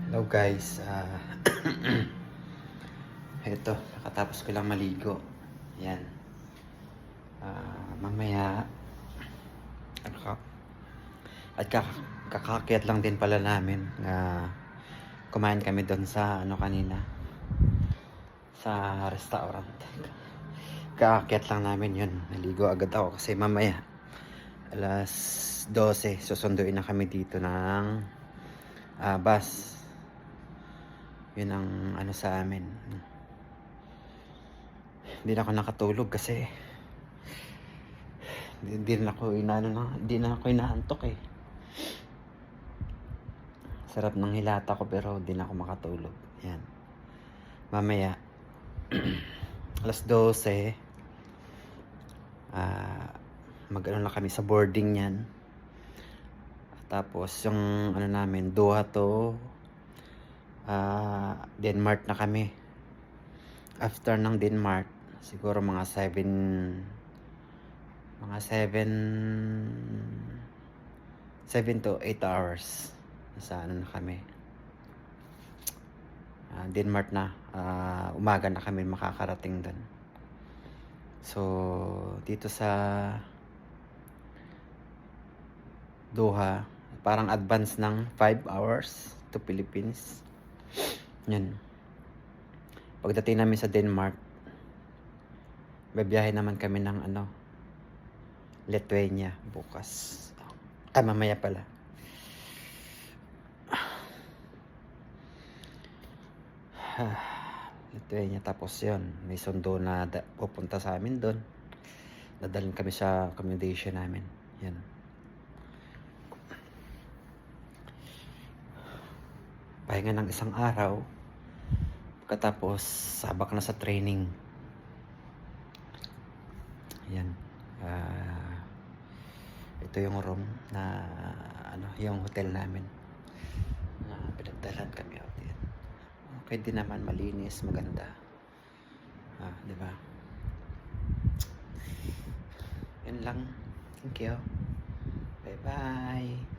Hello guys, eto, nakatapos ko lang maligo. Yan. Mamaya, ano ka? At kakakyat lang din pala namin. Kumain kami doon sa ano kanina, sa restaurant. Kakakyat lang namin yun. Naligo agad ako kasi mamaya, alas 12, susunduin na kami dito ng bus. Yun ang ano sa amin. Hindi na ako nakatulog kasi hindi na ako inaantok eh. Sarap ng hilata ko pero hindi na ako makatulog. Yan. Mamaya alas 12 mag-ano na kami sa boarding yan. Tapos yung ano namin, Doha to Denmark na kami. After ng Denmark, siguro mga 7 to 8 hours nasa ano na kami, Denmark na. Umaga na kami makakarating doon. So dito sa Doha, parang advance ng 5 hours to Philippines. Yan. Pagdating namin sa Denmark, babiyahe naman kami ng Lithuania bukas. Mamaya pala. Lithuania, tapos yun, may sundo na pupunta sa amin doon. Dadalhin kami sa accommodation namin. Yan. Pahinga ng isang araw. Pagkatapos, sabak na sa training. Yan. Ito yung room na yung hotel namin. Pinagdalan kami out yan. Okay din naman, malinis, maganda. Di ba? Yan lang. Thank you. Bye bye.